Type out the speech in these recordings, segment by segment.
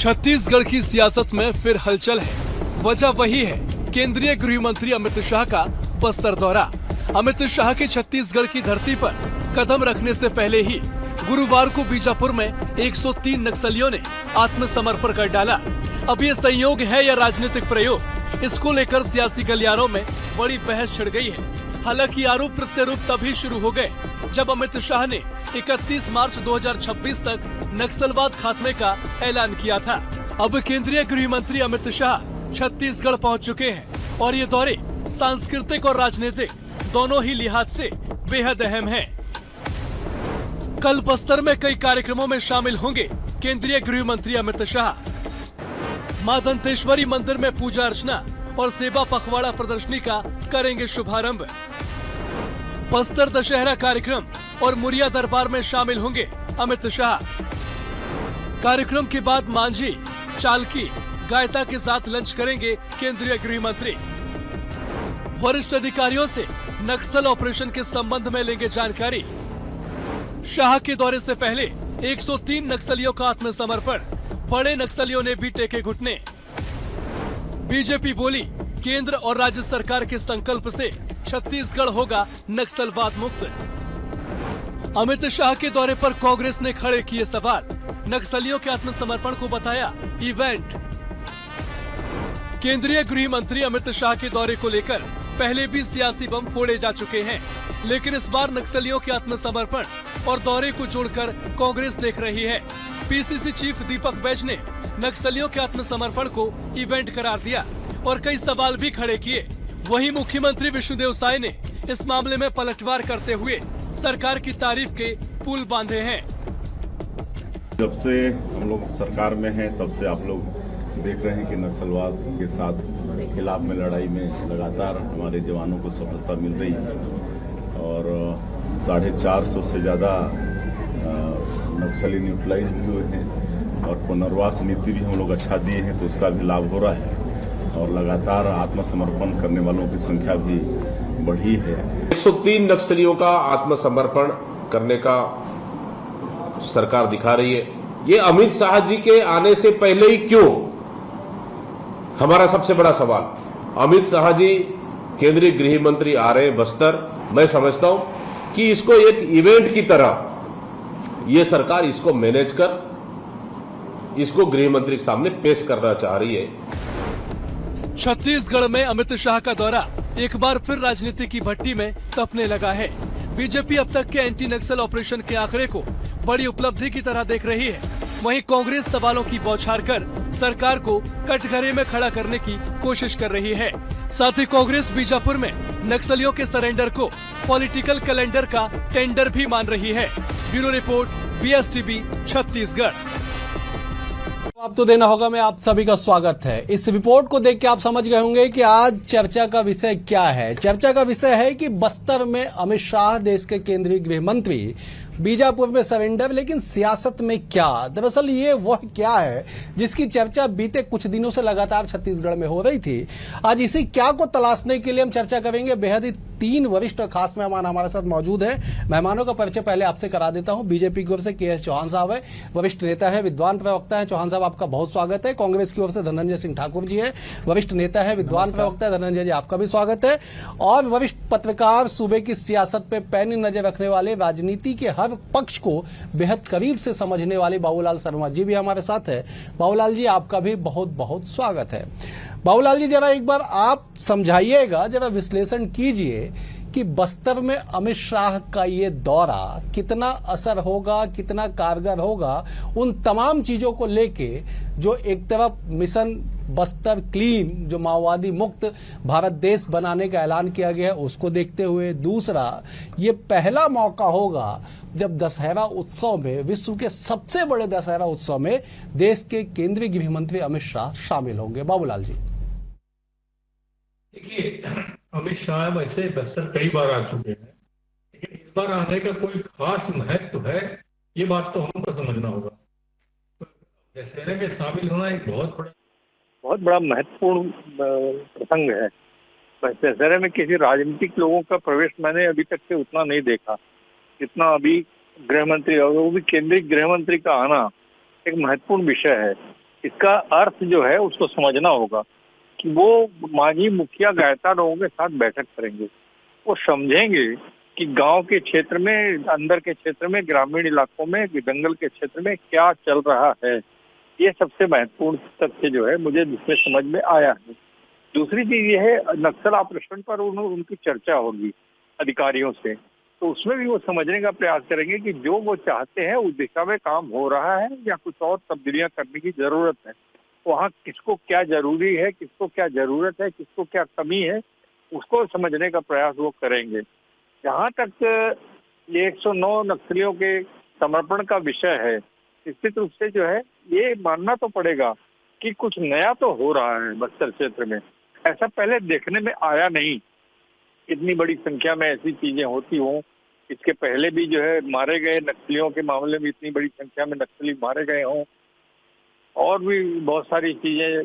छत्तीसगढ़ की सियासत में फिर हलचल है। वजह वही है, केंद्रीय गृह मंत्री अमित शाह का बस्तर दौरा। अमित शाह के छत्तीसगढ़ की धरती पर कदम रखने से पहले ही गुरुवार को बीजापुर में 103 नक्सलियों ने आत्मसमर्पण कर डाला। अब ये संयोग है या राजनीतिक प्रयोग, इसको लेकर सियासी गलियारों में बड़ी बहस छिड़ गई है। हालांकि आरोप प्रत्यारोप तभी शुरू हो गए जब अमित शाह ने 31 मार्च 2026 तक नक्सलवाद खात्मे का ऐलान किया था। अब केंद्रीय गृह मंत्री अमित शाह छत्तीसगढ़ पहुंच चुके हैं और ये दौरे सांस्कृतिक और राजनीतिक दोनों ही लिहाज से बेहद अहम हैं। कल बस्तर में कई कार्यक्रमों में शामिल होंगे केंद्रीय गृह मंत्री अमित शाह। मां दंतेश्वरी मंदिर में पूजा अर्चना और सेवा पखवाड़ा प्रदर्शनी का करेंगे शुभारंभ। बस्तर दशहरा कार्यक्रम और मुरिया दरबार में शामिल होंगे अमित शाह। कार्यक्रम के बाद मांझी, चालकी, गायता के साथ लंच करेंगे केंद्रीय गृह मंत्री। वरिष्ठ अधिकारियों से नक्सल ऑपरेशन के संबंध में लेंगे जानकारी। शाह के दौरे से पहले 103 नक्सलियों का आत्मसमर्पण, बड़े नक्सलियों ने भी टेके घुटने। बीजेपी बोली, केंद्र और राज्य सरकार के संकल्प से छत्तीसगढ़ होगा नक्सलवाद मुक्त। अमित शाह के दौरे पर कांग्रेस ने खड़े किए सवाल, नक्सलियों के आत्मसमर्पण को बताया इवेंट। केंद्रीय गृह मंत्री अमित शाह के दौरे को लेकर पहले भी सियासी बम फोड़े जा चुके हैं, लेकिन इस बार नक्सलियों के आत्मसमर्पण और दौरे को जोड़कर कांग्रेस देख रही है। पीसीसी चीफ दीपक बैज ने नक्सलियों के आत्मसमर्पण को इवेंट करार दिया और कई सवाल भी खड़े किए। वहीं मुख्यमंत्री विष्णुदेव साय ने इस मामले में पलटवार करते हुए सरकार की तारीफ के पुल बांधे हैं। जब से हम लोग सरकार में हैं तब से आप लोग देख रहे हैं कि नक्सलवाद के साथ खिलाफ में लड़ाई में लगातार हमारे जवानों को सफलता मिल रही है और 450 से ज़्यादा नक्सली न्यूट्रलाइज भी हुए हैं और पुनर्वास नीति भी हम लोग अच्छा दिए हैं, तो उसका भी लाभ हो रहा है और लगातार आत्मसमर्पण करने वालों की संख्या भी बढ़ी है। 103 नक्सलियों का आत्मसमर्पण करने का सरकार दिखा रही है। ये अमित शाह जी के आने से पहले ही क्यों, हमारा सबसे बड़ा सवाल। अमित शाह जी केंद्रीय गृह मंत्री आ रहे हैं बस्तर, मैं समझता हूं कि इसको एक इवेंट की तरह ये सरकार इसको मैनेज कर इसको गृह मंत्री के सामने पेश करना चाह रही है। छत्तीसगढ़ में अमित शाह का दौरा एक बार फिर राजनीति की भट्टी में तपने लगा है। बीजेपी अब तक के एंटी नक्सल ऑपरेशन के आंकड़े को बड़ी उपलब्धि की तरह देख रही है। वहीं कांग्रेस सवालों की बौछार कर सरकार को कटघरे में खड़ा करने की कोशिश कर रही है। साथ ही कांग्रेस बीजापुर में नक्सलियों के सरेंडर को पॉलिटिकल कैलेंडर का टेंडर भी मान रही है। Bureau report, BSTV, Chhattisgarh. आप तो देना होगा, मैं आप सभी का स्वागत है। इस रिपोर्ट को देख के आप समझ गए होंगे कि आज चर्चा का विषय क्या है। चर्चा का विषय है कि बस्तर में अमित शाह, देश के केंद्रीय गृह मंत्री, बीजापुर में सरेंडर, लेकिन सियासत में क्या? दरअसल ये वह क्या है जिसकी चर्चा बीते कुछ दिनों से लगातार छत्तीसगढ़ में हो रही थी। आज इसी क्या को तलाशने के लिए हम चर्चा करेंगे। बेहद ही 3 वरिष्ठ और खास मेहमान हमारे साथ मौजूद हैं। मेहमानों का परिचय पहले आपसे करा देता हूं। बीजेपी की ओर से के.एस. चौहान साहब है, वरिष्ठ नेता है, विद्वान प्रवक्ता है। चौहान साहब, आपका बहुत स्वागत है। कांग्रेस की ओर से धनंजय सिंह ठाकुर जी है, वरिष्ठ नेता है, विद्वान प्रवक्ता है। धनंजय जी, आपका भी स्वागत है। और वरिष्ठ पत्रकार, सूबे की सियासत पे पैनी नजर रखने वाले, राजनीति के हर पक्ष को बेहद करीब से समझने वाले बाबूलाल शर्मा जी भी हमारे साथ है। बाबूलाल जी, आपका भी बहुत बहुत स्वागत है। बाबूलाल जी, जरा एक बार आप समझाइएगा, जरा विश्लेषण कीजिए कि बस्तर में अमित शाह का ये दौरा कितना असर होगा, कितना कारगर होगा उन तमाम चीजों को लेके जो एक तरफ मिशन बस्तर क्लीन, जो माओवादी मुक्त भारत देश बनाने का ऐलान किया गया है, उसको देखते हुए। दूसरा, ये पहला मौका होगा जब दशहरा उत्सव में, विश्व के सबसे बड़े दशहरा उत्सव में देश के केंद्रीय गृह मंत्री अमित शाह शामिल होंगे। बाबूलाल जी, देखिए, अमित शाह वैसे बस्तर कई बार आ चुके हैं, लेकिन इस बार आने का कोई खास महत्व है, ये बात तो हमको समझना होगा। दशहरा के शामिल होना एक बहुत बड़ा महत्वपूर्ण प्रसंग है। दशहरे में किसी राजनीतिक लोगों का प्रवेश मैंने अभी तक से उतना नहीं देखा जितना अभी गृह मंत्री, और वो भी केंद्रीय गृह मंत्री का आना एक महत्वपूर्ण विषय है। इसका अर्थ जो है उसको समझना होगा कि वो मांझी मुखिया गायता लोगों के साथ बैठक करेंगे, वो समझेंगे कि गांव के क्षेत्र में, अंदर के क्षेत्र में, ग्रामीण इलाकों में, जंगल के क्षेत्र में क्या चल रहा है। ये सबसे महत्वपूर्ण तथ्य जो है मुझे जिसमें समझ में आया है। दूसरी चीज ये है, नक्सल ऑपरेशन पर उनकी चर्चा होगी अधिकारियों से, तो उसमें भी वो समझने का प्रयास करेंगे कि जो वो चाहते हैं उस दिशा में काम हो रहा है या कुछ और तब्दीलियां करने की जरूरत है। वहाँ किसको क्या जरूरी है, किसको क्या जरूरत है, किसको क्या कमी है, उसको समझने का प्रयास वो करेंगे। जहाँ तक ये 109 नक्सलियों के समर्पण का विषय है, निश्चित रूप से जो है ये मानना तो पड़ेगा कि कुछ नया तो हो रहा है बस्तर क्षेत्र में। ऐसा पहले देखने में आया नहीं, इतनी बड़ी संख्या में ऐसी चीजें होती हों। इसके पहले भी जो है मारे गए नक्सलियों के मामले में इतनी बड़ी संख्या में नक्सली मारे गए हों, और भी बहुत सारी चीजें,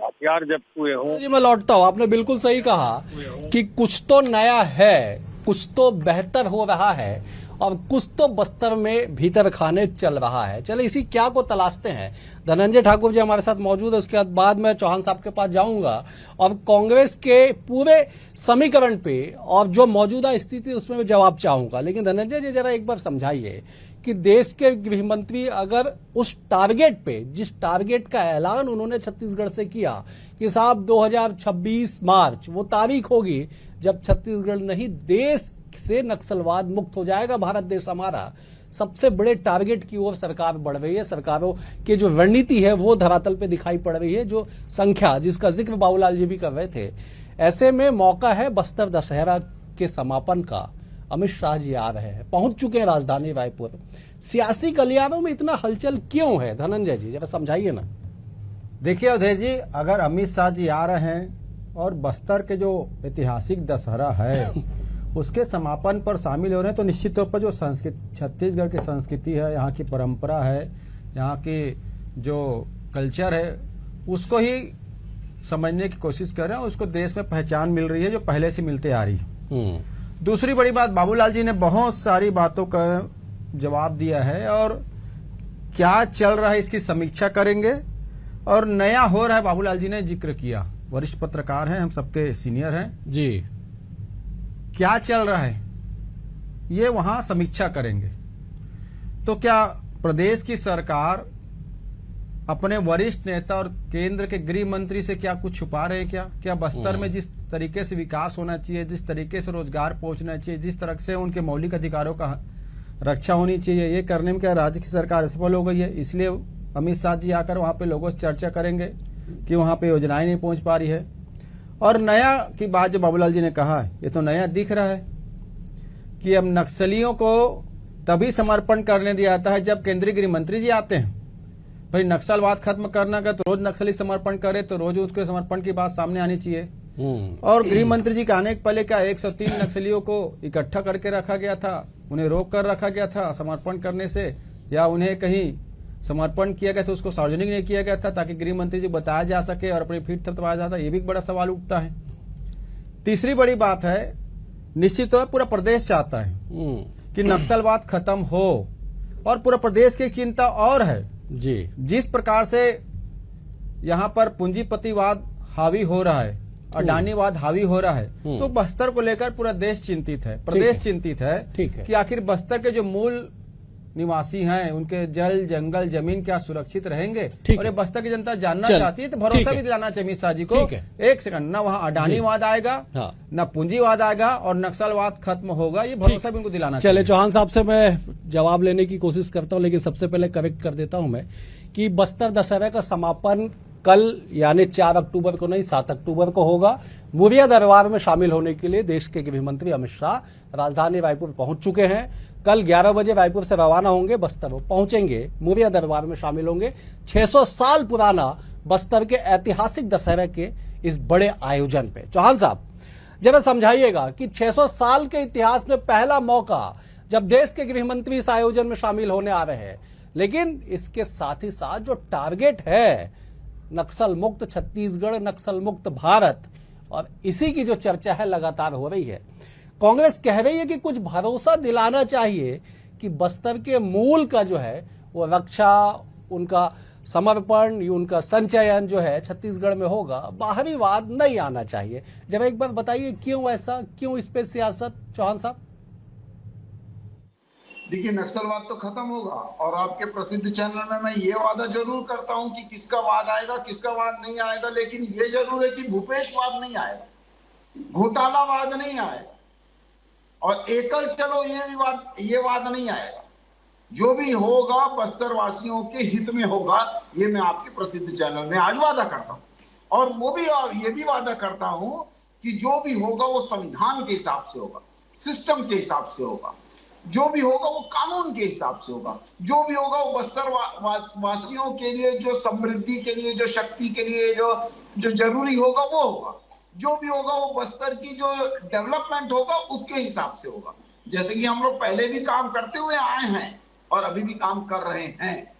हथियार जब्त हुए हों। जी मैं लौटता हूँ, आपने बिल्कुल सही कहा कि कुछ तो नया है, कुछ तो बेहतर हो रहा है और कुछ तो बस्तर में भीतर खाने चल रहा है। चले इसी क्या को तलाशते हैं। धनंजय ठाकुर जी हमारे साथ मौजूद है, उसके बाद मैं चौहान साहब के पास जाऊंगा और कांग्रेस के पूरे समीकरण पे और जो मौजूदा स्थिति उसमें मैं जवाब चाहूंगा। लेकिन धनंजय जी जरा एक बार समझाइए कि देश के गृह मंत्री अगर उस टारगेट पे, जिस टारगेट का ऐलान उन्होंने छत्तीसगढ़ से किया कि साहब 2026 मार्च वो तारीख होगी जब छत्तीसगढ़ नहीं देश से नक्सलवाद मुक्त हो जाएगा भारत देश हमारा, सबसे बड़े टारगेट की ओर सरकार बढ़ रही है। सरकारों की जो रणनीति है वो धरातल पे दिखाई पड़ रही है, जो संख्या जिसका जिक्र बाबूलाल जी भी कर रहे थे। ऐसे में मौका है बस्तर दशहरा के समापन का। अमित शाह जी आ रहे हैं, पहुंच चुके हैं राजधानी रायपुर। सियासी गलियारों में इतना हलचल क्यों है धनंजय जी, जरा समझाइए ना। देखिए अवधेश जी, अगर अमित शाह जी आ रहे हैं और बस्तर के जो ऐतिहासिक दशहरा है उसके समापन पर शामिल हो रहे हैं, तो निश्चित तौर पर जो संस्कृति, छत्तीसगढ़ की संस्कृति है, यहाँ की परंपरा है, यहाँ की जो कल्चर है, उसको ही समझने की कोशिश कर रहे हैं। उसको देश में पहचान मिल रही है जो पहले से मिलते आ रही है। दूसरी बड़ी बात, बाबूलाल जी ने बहुत सारी बातों का जवाब दिया है और क्या चल रहा है इसकी समीक्षा करेंगे। और नया हो रहा है, बाबूलाल जी ने जिक्र किया, वरिष्ठ पत्रकार हैं, हम सबके सीनियर हैं जी, क्या चल रहा है ये वहां समीक्षा करेंगे। तो क्या प्रदेश की सरकार अपने वरिष्ठ नेता और केंद्र के गृह मंत्री से क्या कुछ छुपा रहे हैं? क्या बस्तर में जिस तरीके से विकास होना चाहिए, जिस तरीके से रोजगार पहुंचना चाहिए, जिस तरह से उनके मौलिक अधिकारों का रक्षा होनी चाहिए, ये करने में क्या राज्य की सरकार असफल हो गई है? इसलिए अमित शाह जी आकर वहां पे लोगों से चर्चा करेंगे कि वहां पे योजनाएं नहीं पहुंच पा रही है। और नया की बात जो बाबूलाल जी ने कहा, ये तो नया दिख रहा है कि अब नक्सलियों को तभी समर्पण करने दिया जाता है जब केंद्रीय गृह मंत्री जी आते हैं। भाई नक्सलवाद खत्म करना का तो रोज नक्सली समर्पण करे, तो रोज उसके समर्पण की बात सामने आनी चाहिए। और गृह मंत्री जी के आने के पहले क्या 103 नक्सलियों को इकट्ठा करके रखा गया था, उन्हें रोक कर रखा गया था समर्पण करने से, या उन्हें कहीं समर्पण किया गया था उसको सार्वजनिक नहीं किया गया था ताकि गृह मंत्री जी बताया जा सके और अपनी पीठ थपथपाया जाता, ये भी एक बड़ा सवाल उठता है। तीसरी बड़ी बात है, निश्चित तौर पर पूरा प्रदेश चाहता है कि नक्सलवाद खत्म हो, और पूरा प्रदेश की चिंता और है जी, जिस प्रकार से यहाँ पर पूंजीपतिवाद हावी हो रहा है, अडानीवाद हावी हो रहा है, तो बस्तर को लेकर पूरा देश चिंतित है, प्रदेश चिंतित है कि आखिर बस्तर के जो मूल निवासी हैं उनके जल जंगल जमीन क्या सुरक्षित रहेंगे। और ये बस्तर की जनता जानना चाहती है, तो भरोसा भी दिलाना चाहिए अमित शाह जी को। एक सेकंड, ना वहाँ अडानीवाद आएगा, ना पूंजीवाद आएगा, और नक्सलवाद खत्म होगा, ये भरोसा भी उनको दिलाना चाहिए। चले चौहान साहब से मैं जवाब लेने की कोशिश करता हूं, लेकिन सबसे पहले करेक्ट कर देता हूं मैं कि बस्तर दशहरा का समापन कल यानी 4 अक्टूबर को नहीं 7 अक्टूबर को होगा। मुरिया दरबार में शामिल होने के लिए देश के गृह मंत्री अमित शाह राजधानी रायपुर पहुंच चुके हैं। कल 11 बजे रायपुर से रवाना होंगे, बस्तर पहुंचेंगे, मुरिया दरबार में शामिल होंगे। 600 साल पुराना बस्तर के ऐतिहासिक दशहरा के इस बड़े आयोजन पे चौहान साहब जरा समझाइएगा कि 600 साल के इतिहास में पहला मौका जब देश के गृह मंत्री इस आयोजन में शामिल होने आ रहे हैं, लेकिन इसके साथ ही साथ जो टारगेट है नक्सल मुक्त छत्तीसगढ़, नक्सल मुक्त भारत, और इसी की जो चर्चा है लगातार हो रही है। कांग्रेस कह रही है कि कुछ भरोसा दिलाना चाहिए कि बस्तर के मूल का जो है वो रक्षा, उनका समर्पण, उनका संचयन जो है छत्तीसगढ़ में होगा, बाहरी वाद नहीं आना चाहिए। जब एक बार बताइए क्यों ऐसा, क्यों इस पे सियासत, चौहान साहब? देखिए, नक्सलवाद तो खत्म होगा और आपके प्रसिद्ध चैनल में मैं ये वादा जरूर करता हूं कि किसका वाद आएगा, किसका वाद नहीं आएगा, लेकिन ये जरूर है कि भूपेशवाद नहीं आएगा, घोटालावाद नहीं आएगा और एकल चलो ये वाद नहीं आएगा। जो भी होगा बस्तर वासियों के हित में होगा, ये मैं आपके प्रसिद्ध चैनल में आज वादा करता हूं। और वो भी ये भी वादा करता हूं कि जो भी होगा वो संविधान के हिसाब से होगा, सिस्टम के हिसाब से होगा, जो भी होगा वो कानून के हिसाब से होगा, जो भी होगा वो बस्तर वासियों के लिए, जो समृद्धि के लिए, जो शक्ति के लिए जो जरूरी होगा वो होगा, जो भी होगा वो बस्तर की जो डेवलपमेंट होगा उसके हिसाब से होगा। जैसे कि हम लोग पहले भी काम करते हुए आए हैं और अभी भी काम कर रहे हैं।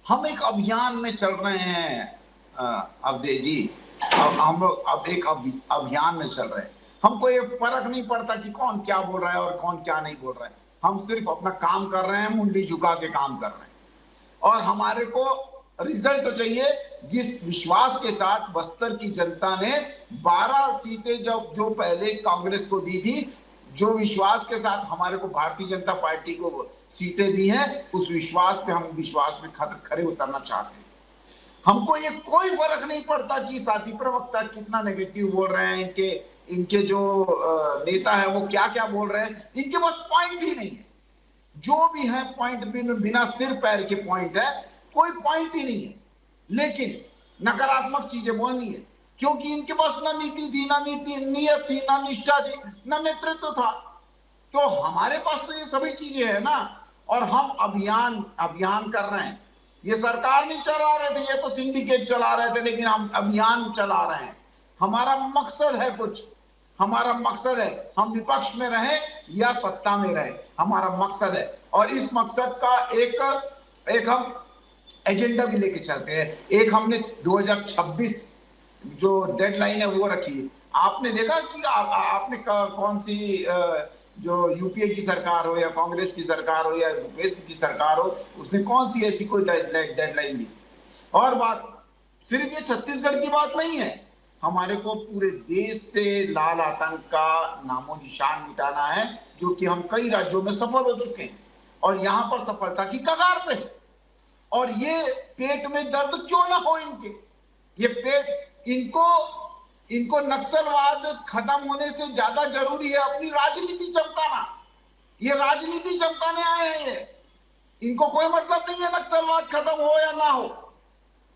हम एक अभियान में चल रहे हैं अवधेश जी, हम लोग अब एक अभियान में चल रहे हैं। हमको ये फर्क नहीं पड़ता कि कौन क्या बोल रहा है और कौन क्या नहीं बोल रहा है, हम सिर्फ अपना काम कर रहे हैं, मुंडी झुका के काम कर रहे हैं और हमारे को रिजल्ट चाहिए। जिस विश्वास के साथ बस्तर की जनता ने 12 सीटें जो पहले कांग्रेस को दी थी, जो विश्वास के साथ हमारे को भारतीय जनता पार्टी को सीटें दी हैं, उस विश्वास पे हम विश्वास में खरे उतरना चाहते हैं। हमको ये कोई फर्क नहीं पड़ता कि साथी प्रवक्ता कितना नेगेटिव बोल रहे हैं, इनके जो नेता है वो क्या क्या बोल रहे हैं, इनके पास पॉइंट ही नहीं है। जो भी है पॉइंट बिना सिर पैर के पॉइंट है, कोई पॉइंट ही नहीं है, लेकिन नकारात्मक चीजें बोलनी है क्योंकि इनके पास ना नीति थी, ना नियत थी, ना निष्ठा थी, ना नेतृत्व था। तो हमारे पास तो ये सभी चीजें है ना, और हम अभियान कर रहे हैं। ये सरकार नहीं चला रहे थे, ये तो सिंडिकेट चला रहे थे, लेकिन हम अभियान चला रहे हैं। हमारा मकसद है हमारा मकसद है हम विपक्ष में रहें या सत्ता में रहें, हमारा मकसद है। और इस मकसद का एक हम एजेंडा भी लेके चलते हैं। एक हमने 2026 जो डेडलाइन है वो रखी। आपने देखा कि आपने कौन सी जो यूपीए की सरकार हो या कांग्रेस की सरकार हो या भूपेश की सरकार हो, उसने कौन सी ऐसी कोई डेडलाइन दी? और बात सिर्फ ये छत्तीसगढ़ की बात नहीं है, हमारे को पूरे देश से लाल आतंक का नामो निशान मिटाना है, जो कि हम कई राज्यों में सफल हो चुके हैं और यहाँ पर सफलता की कगार पे है। और ये पेट में दर्द क्यों ना हो ये पेट, इनको नक्सलवाद खत्म होने से ज्यादा जरूरी है अपनी राजनीति चमकाना। ये राजनीति चमकाने आए हैं, इनको कोई मतलब नहीं है नक्सलवाद खत्म हो या ना हो।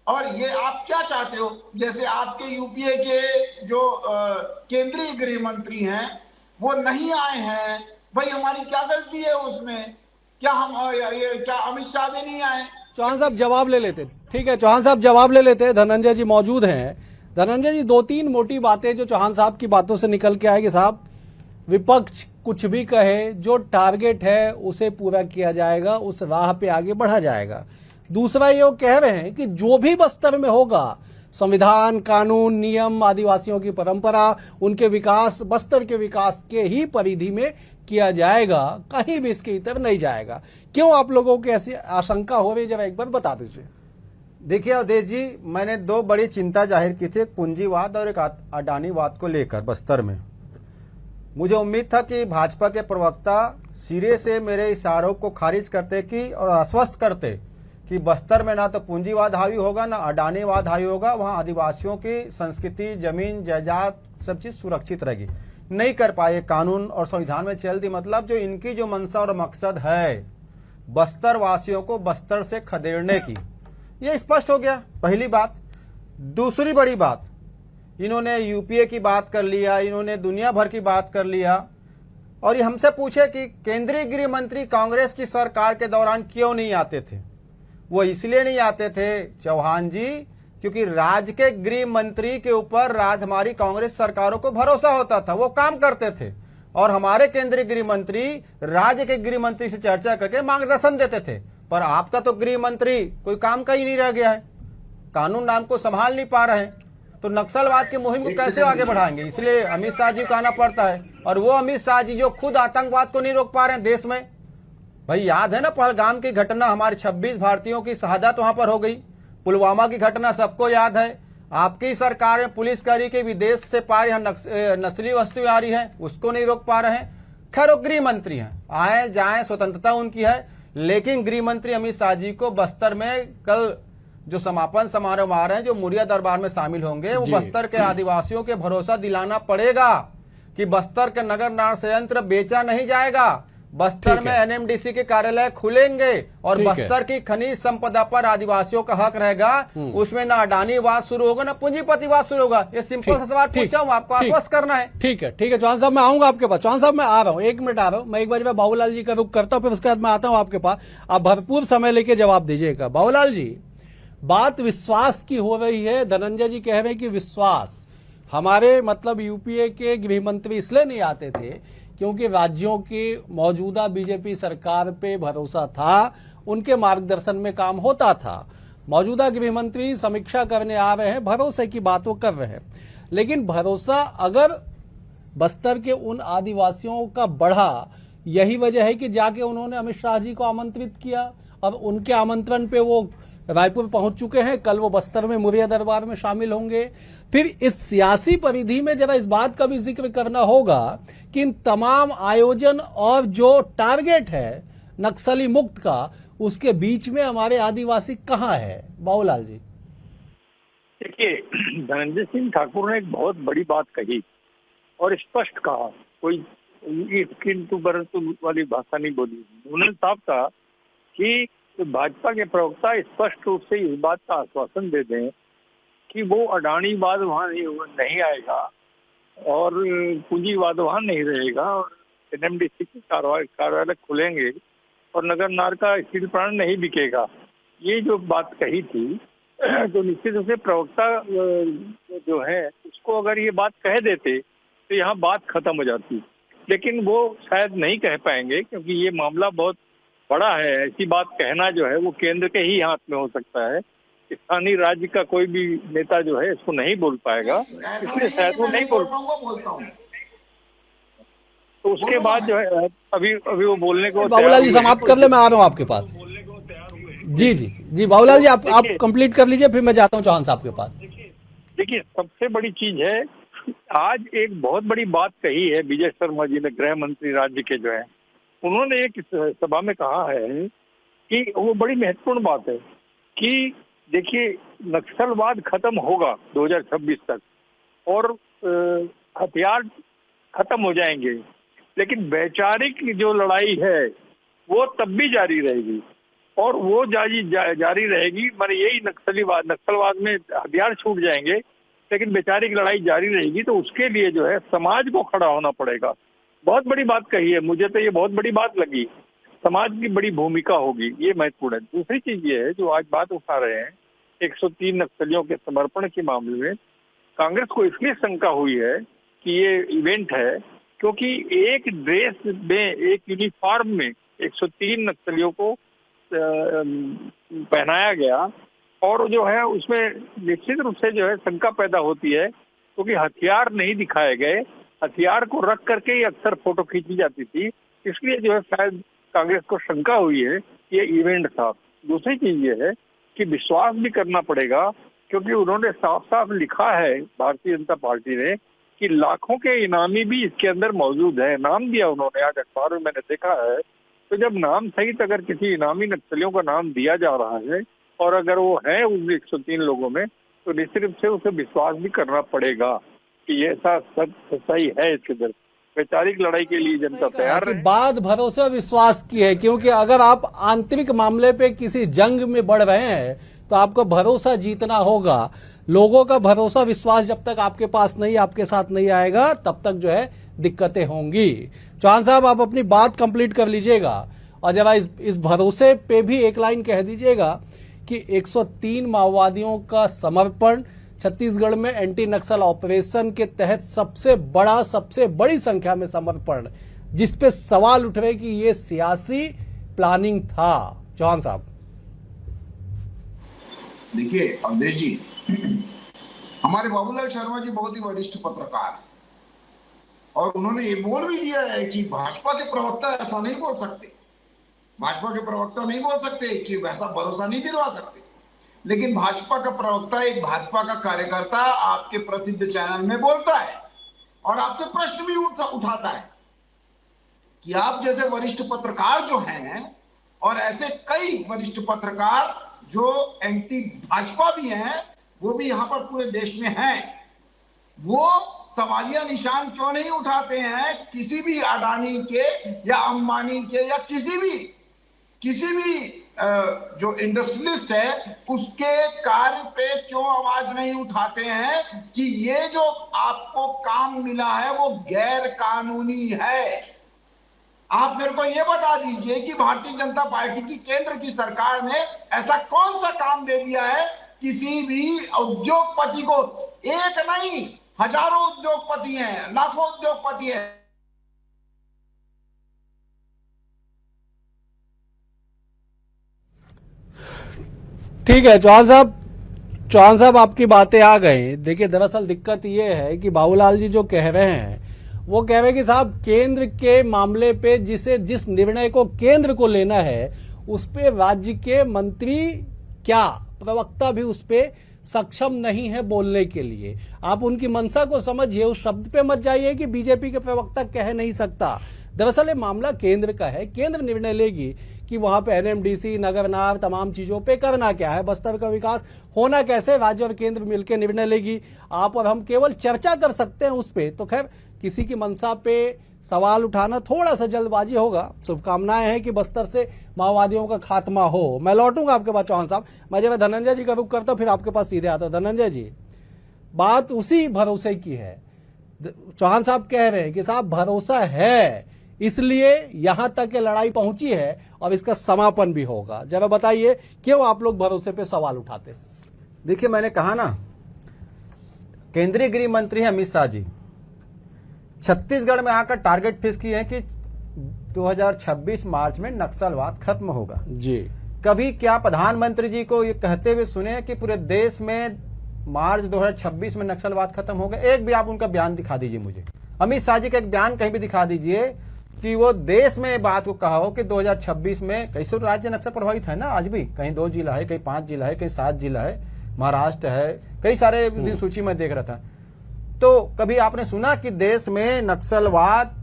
और ये आप क्या चाहते हो? जैसे आपके यूपीए के जो केंद्रीय गृह मंत्री हैं वो नहीं आए हैं, भाई हमारी क्या गलती है उसमें? क्या अमित शाह भी नहीं आए? चौहान साहब जवाब ले लेते, ठीक है चौहान साहब जवाब ले लेते हैं। धनंजय जी मौजूद हैं। धनंजय जी, 2-3 मोटी बातें जो चौहान साहब की बातों से निकल के आएगी। साहब, विपक्ष कुछ भी कहे, जो टारगेट है उसे पूरा किया जाएगा, उस राह पे आगे बढ़ा जाएगा। दूसरा ये कह रहे हैं कि जो भी बस्तर में होगा, संविधान, कानून, नियम, आदिवासियों की परंपरा, उनके विकास, बस्तर के विकास के ही परिधि में किया जाएगा, कहीं भी इसके इतर नहीं जाएगा। क्यों आप लोगों की ऐसी आशंका हो रही, जरा एक बार बता दीजिए। देखिए अवधेश जी, मैंने 2 बड़ी चिंता जाहिर की थी, एक पूंजीवाद और एक अडानीवाद को लेकर बस्तर में। मुझे उम्मीद था कि भाजपा के प्रवक्ता सिरे से मेरे इशारों को खारिज करते कि और आश्वस्त करते कि बस्तर में ना तो पूंजीवाद हावी होगा, ना अडानीवाद हावी होगा, वहां आदिवासियों की संस्कृति, जमीन, जायदाद सब चीज सुरक्षित रहेगी। नहीं कर पाए, कानून और संविधान में चल दी। मतलब जो इनकी जो मंशा और मकसद है बस्तर वासियों को बस्तर से खदेड़ने की, ये स्पष्ट हो गया, पहली बात। दूसरी बड़ी बात, इन्होंने यूपीए की बात कर लिया, इन्होंने दुनिया भर की बात कर लिया और ये हमसे पूछे कि केंद्रीय गृह मंत्री कांग्रेस की सरकार के दौरान क्यों नहीं आते थे। वो इसलिए नहीं आते थे चौहान जी क्योंकि राज्य के गृह मंत्री के ऊपर हमारी कांग्रेस सरकारों को भरोसा होता था, वो काम करते थे और हमारे केंद्रीय गृह मंत्री राज्य के गृह मंत्री से चर्चा करके मार्गदर्शन देते थे। पर आपका तो गृह मंत्री कोई काम का ही नहीं रह गया है, कानून नाम को संभाल नहीं पा रहे हैं, तो नक्सलवाद की मुहिम को कैसे आगे बढ़ाएंगे? इसलिए अमित शाह जी को आना पड़ता है और वो अमित शाह जी जो खुद आतंकवाद को नहीं रोक पा रहे हैं देश में, भाई याद है ना पहलगाम की घटना, हमारे 26 भारतीयों की शहादत वहां पर हो गई। पुलवामा की घटना सबको याद है। आपकी सरकार में पुलिस कह रही कि विदेश से पार यहाँ नस्ली वस्तुएं आ रही है, उसको नहीं रोक पा रहे हैं। खैर वो गृह मंत्री हैं, आए जाए स्वतंत्रता उनकी है, लेकिन गृह मंत्री अमित शाह जी को बस्तर में कल जो समापन समारोह आ रहे हैं, जो मुरिया दरबार में शामिल होंगे, वो बस्तर के आदिवासियों के भरोसा दिलाना पड़ेगा कि बस्तर के नगर नार संयंत्र बेचा नहीं जाएगा। बस्तर में एनएमडीसी के कार्यालय खुलेंगे और बस्तर की खनिज संपदा पर आदिवासियों का हक रहेगा। उसमें ना अडानीवाद शुरू होगा ना पूंजीपतिवाद शुरू होगा। ये सिंपल सा सवाल पूछा हूँ, आपको आश्वस्त करना है। ठीक है चौहान साहब, मैं आऊंगा आपके पास। चौहान साहब मैं आ रहा हूँ, 1 मिनट आ रहा हूँ। मैं एक बार बाबूलाल जी का रुख करता हूँ, फिर उसके बाद मैं आता हूँ आपके पास। आप भरपूर समय लेके जवाब दीजिएगा। बाबूलाल जी, बात विश्वास की हो रही है। धनंजय जी कह रहे हैं कि विश्वास, हमारे मतलब यूपीए के गृह मंत्री इसलिए नहीं आते थे क्योंकि राज्यों की मौजूदा बीजेपी सरकार पे भरोसा था, उनके मार्गदर्शन में काम होता था। मौजूदा गृह मंत्री समीक्षा करने आ रहे हैं, भरोसे की बात वो कर रहे हैं। लेकिन भरोसा अगर बस्तर के उन आदिवासियों का बढ़ा, यही वजह है कि जाके उन्होंने अमित शाह जी को आमंत्रित किया और उनके आमंत्रण पे वो रायपुर पहुंच चुके हैं। कल वो बस्तर में मुरिया दरबार में शामिल होंगे। फिर इस सियासी परिधि में जरा इस बात का भी जिक्र करना होगा कि इन तमाम आयोजन और जो टारगेट है नक्सली मुक्त का, उसके बीच में हमारे आदिवासी कहाँ है? बाबूलाल जी देखिए, धनंजय सिंह ठाकुर ने एक बहुत बड़ी बात कही और स्पष्ट कहा, कोई किंतु परंतु वाली भाषा नहीं बोली। उन्होंने साफ कहा कि भाजपा के प्रवक्ता स्पष्ट रूप से इस बात का आश्वासन दे दें कि वो अडानीवाद वहां नहीं आएगा और पूंजीवाद वहां नहीं रहेगा और एनएमडीसी के कार्यालय खुलेंगे और नगर नार का स्टील प्लांट नहीं बिकेगा। ये जो बात कही थी, तो निश्चित रूप से प्रवक्ता जो है उसको अगर ये बात कह देते तो यहाँ बात खत्म हो जाती, लेकिन वो शायद नहीं कह पाएंगे क्योंकि ये मामला बहुत बड़ा है। ऐसी बात कहना जो है वो केंद्र के ही हाथ में हो सकता है, स्थानीय राज्य का कोई भी नेता जो है इसको नहीं बोल पाएगा, इसलिए शायद वो नहीं बोलता हूँ। तो उसके बाद जो है अभी वो बोलने को बाबूलाल जी समाप्त कर ले, मैं आ रहा हूँ आपके पास। जी बाबूलाल जी आप कंप्लीट कर लीजिए, फिर मैं जाता हूँ चौहान साहब के पास। देखिए, सबसे बड़ी चीज है, आज एक बहुत बड़ी बात कही है विजय शर्मा जी ने, गृह मंत्री राज्य के जो है, उन्होंने एक सभा में कहा है कि वो बड़ी महत्वपूर्ण बात है कि देखिए नक्सलवाद खत्म होगा 2026 तक और हथियार खत्म हो जाएंगे, लेकिन वैचारिक जो लड़ाई है वो तब भी जारी रहेगी और वो जारी रहेगी। माने यही नक्सलवाद में हथियार छूट जाएंगे लेकिन वैचारिक लड़ाई जारी रहेगी। तो उसके लिए जो है समाज को खड़ा होना पड़ेगा। बहुत बड़ी बात कही है, मुझे तो ये बहुत बड़ी बात लगी। समाज की बड़ी भूमिका होगी, ये महत्वपूर्ण है। दूसरी चीज ये है जो आज बात उठा रहे हैं 103 नक्सलियों के समर्पण के मामले में, कांग्रेस को इसलिए शंका हुई है कि ये इवेंट है क्योंकि एक ड्रेस में, एक यूनिफॉर्म में 103 नक्सलियों को पहनाया गया और जो है उसमें निश्चित रूप से जो है शंका पैदा होती है क्योंकि हथियार नहीं दिखाए गए, हथियार को रख करके ही अक्सर फोटो खींची जाती थी, इसलिए जो है शायद कांग्रेस को शंका हुई है ये इवेंट था। दूसरी चीज ये है कि विश्वास भी करना पड़ेगा क्योंकि उन्होंने साफ साफ लिखा है भारतीय जनता पार्टी ने कि लाखों के इनामी भी इसके अंदर मौजूद है। नाम दिया उन्होंने, आज अखबार में मैंने देखा है। तो जब नाम सहित अगर किसी इनामी नक्सलियों का नाम दिया जा रहा है और अगर वो है उन 103 लोगों में, तो निश्चित रूप से उसे विश्वास भी करना पड़ेगा कि ये ऐसा सच्चाई है इसके अंदर। वैचारिक लड़ाई के लिए जनता तैयार है। बात भरोसे और विश्वास की है, क्योंकि अगर आप आंतरिक मामले पे किसी जंग में बढ़ रहे हैं तो आपको भरोसा जीतना होगा। लोगों का भरोसा विश्वास जब तक आपके पास नहीं, आपके साथ नहीं आएगा, तब तक जो है दिक्कतें होंगी। चौहान साहब आप अपनी बात कंप्लीट कर लीजिएगा और जरा इस भरोसे पे भी एक लाइन कह दीजिएगा कि 103 माओवादियों का समर्पण छत्तीसगढ़ में एंटी नक्सल ऑपरेशन के तहत सबसे बड़ी संख्या में समर्पण, जिसपे सवाल उठ रहे कि ये सियासी प्लानिंग था। चौहान साहब देखिए अवधेश जी, हमारे बाबूलाल शर्मा जी बहुत ही वरिष्ठ पत्रकार हैं और उन्होंने ये बोल भी दिया है कि भाजपा के प्रवक्ता ऐसा नहीं बोल सकते। भाजपा के प्रवक्ता नहीं बोल सकते कि वैसा भरोसा नहीं दिलवा सकते, लेकिन भाजपा का प्रवक्ता एक भाजपा का कार्यकर्ता आपके प्रसिद्ध चैनल में बोलता है और आपसे प्रश्न भी उठाता है कि आप जैसे वरिष्ठ पत्रकार जो हैं और ऐसे कई वरिष्ठ पत्रकार जो एंटी भाजपा भी हैं, वो भी यहां पर पूरे देश में हैं, वो सवालिया निशान क्यों नहीं उठाते हैं किसी भी अडानी के या अंबानी के या किसी भी जो इंडस्ट्रियलिस्ट है उसके कार्य पे क्यों आवाज नहीं उठाते हैं कि ये जो आपको काम मिला है वो गैर कानूनी है। आप मेरे को ये बता दीजिए कि भारतीय जनता पार्टी की केंद्र की सरकार ने ऐसा कौन सा काम दे दिया है किसी भी उद्योगपति को? एक नहीं, हजारों उद्योगपति हैं, लाखों उद्योगपति हैं। ठीक है चौहान साहब आपकी बातें आ गई। देखिए दरअसल दिक्कत ये है कि बाबूलाल जी जो कह रहे हैं वो कह रहे हैं कि साहब केंद्र के मामले पे जिस निर्णय को केंद्र को लेना है उस पे राज्य के मंत्री क्या प्रवक्ता भी उस पे सक्षम नहीं है बोलने के लिए। आप उनकी मंशा को समझिए, उस शब्द पे मत जाइए कि बीजेपी के प्रवक्ता कह नहीं सकता। दरअसल ये मामला केंद्र का है, केंद्र निर्णय लेगी कि वहां पे एनएमडीसी, नगरनार, तमाम चीजों पे करना क्या है, बस्तर का विकास होना कैसे, राज्य और केंद्र मिलकर निर्णय लेगी। आप और हम केवल चर्चा कर सकते हैं उस पे। तो खैर किसी की मंशा पे सवाल उठाना थोड़ा सा जल्दबाजी होगा। शुभकामनाएं हैं कि बस्तर से माओवादियों का खात्मा हो। मैं लौटूंगा आपके पास चौहान साहब, मैं जब धनंजय जी का रुख करता फिर आपके पास सीधे आता। धनंजय जी, बात उसी भरोसे की है। चौहान साहब कह रहे हैं कि साहब भरोसा है इसलिए यहां तक के लड़ाई पहुंची है और इसका समापन भी होगा। जरा बताइए क्यों आप लोग भरोसे पे सवाल उठाते? देखिए मैंने कहा ना, केंद्रीय गृह मंत्री है अमित शाह जी, छत्तीसगढ़ में आकर टारगेट फिक्स किए हैं कि 2026 मार्च में नक्सलवाद खत्म होगा जी। कभी क्या प्रधानमंत्री जी को ये कहते हुए सुने कि पूरे देश में मार्च 2026 में नक्सलवाद खत्म होगा? एक भी आप उनका बयान दिखा दीजिए मुझे। अमित शाह जी का एक बयान कहीं भी दिखा दीजिए कि वो देश में बात को कहा हो कि 2026 में कैसे राज्य नक्सल प्रभावित है ना, आज भी कहीं 2 जिला है, कहीं 5 जिला है, कहीं 7 जिला है, महाराष्ट्र है, कई सारे सूची में देख रहा था। तो कभी आपने सुना कि देश में नक्सलवाद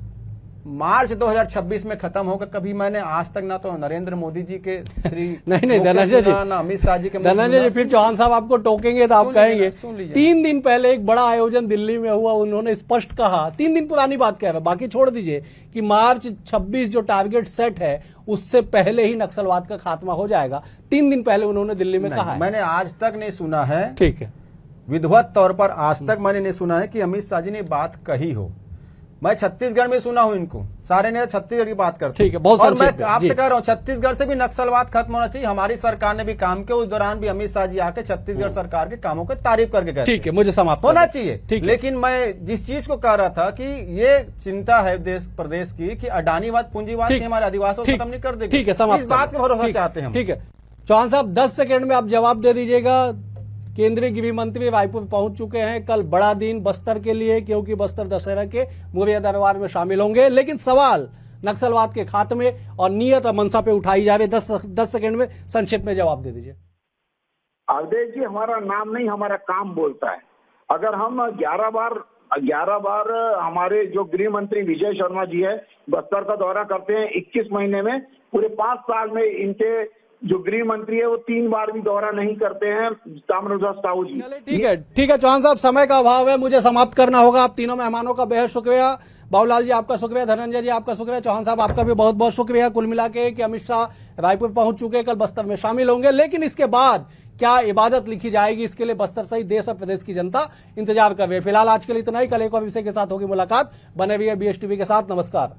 मार्च 2026 में खत्म होगा? कभी मैंने आज तक ना तो नरेंद्र मोदी जी के श्री नहीं धनंजय जी, ना अमित शाह जी के। धनंजय जी फिर चौहान साहब आपको टोकेंगे तो आप कहेंगे 3 दिन पहले एक बड़ा आयोजन दिल्ली में हुआ, उन्होंने स्पष्ट कहा, 3 दिन पुरानी बात कह रहे हैं, बाकी छोड़ दीजिए, कि मार्च 26 जो टारगेट सेट है उससे पहले ही नक्सलवाद का खात्मा हो जाएगा। 3 दिन पहले उन्होंने दिल्ली में कहा है। मैंने आज तक नहीं सुना है, ठीक है, विधिवत तौर पर आज तक मैंने नहीं सुना है कि अमित शाह जी ने बात कही हो। मैं छत्तीसगढ़ में सुना हूं, इनको सारे ने छत्तीसगढ़ की बात करते। ठीक है, बहुत और मैं आपसे कह रहा हूं छत्तीसगढ़ से भी नक्सलवाद खत्म होना चाहिए। हमारी सरकार ने भी काम किया, उस दौरान भी अमित शाह जी आके छत्तीसगढ़ सरकार के कामों की तारीफ करके गए। ठीक है, मुझे समाप्त होना चाहिए। ठीक, लेकिन मैं जिस चीज को कह रहा था कि ये चिंता है देश प्रदेश की कि अडानीवाद पूंजीवाद हमारे आदिवासियों को खत्म नहीं कर देगी। ठीक है, समाप्त, इस बात का भरोसा चाहते हैं। ठीक है चौहान साहब, 10 सेकेंड में आप जवाब दे दीजिएगा। केंद्रीय गृह मंत्री रायपुर पहुंच चुके हैं। कल बड़ा दिन बस्तर के लिए, क्योंकि बस्तर दशहरा के मुरैया दरबार में शामिल होंगे। लेकिन सवाल नक्सलवाद के खात्मे और नियत और मंशा पे उठाई जा रही। 10 सेकेंड में संक्षिप्त में जवाब दे दीजिए। अवधेश जी, हमारा नाम नहीं हमारा काम बोलता है। अगर हम 11 बार हमारे जो गृह मंत्री विजय शर्मा जी है बस्तर का दौरा करते हैं 21 महीने में, पूरे 5 साल में इनके जो गृह मंत्री है वो 3 बार भी दौरा नहीं करते हैं ताम्रध्वज साहू जी। ठीक है चौहान साहब, समय का अभाव है, मुझे समाप्त करना होगा। आप तीनों मेहमानों का बेहद शुक्रिया। बाबूलाल जी आपका शुक्रिया, धनंजय जी आपका शुक्रिया, चौहान साहब आपका भी बहुत बहुत शुक्रिया। कुल मिला के कि अमित शाह रायपुर पहुंच चुके, कल बस्तर में शामिल होंगे। लेकिन इसके बाद क्या इबादत लिखी जाएगी, इसके लिए बस्तर सहित देश और प्रदेश की जनता इंतजार कर रही है। फिलहाल आज के लिए इतना ही। कल एक और विषय के साथ होगी मुलाकात। बने रहिए BSTV के साथ। नमस्कार।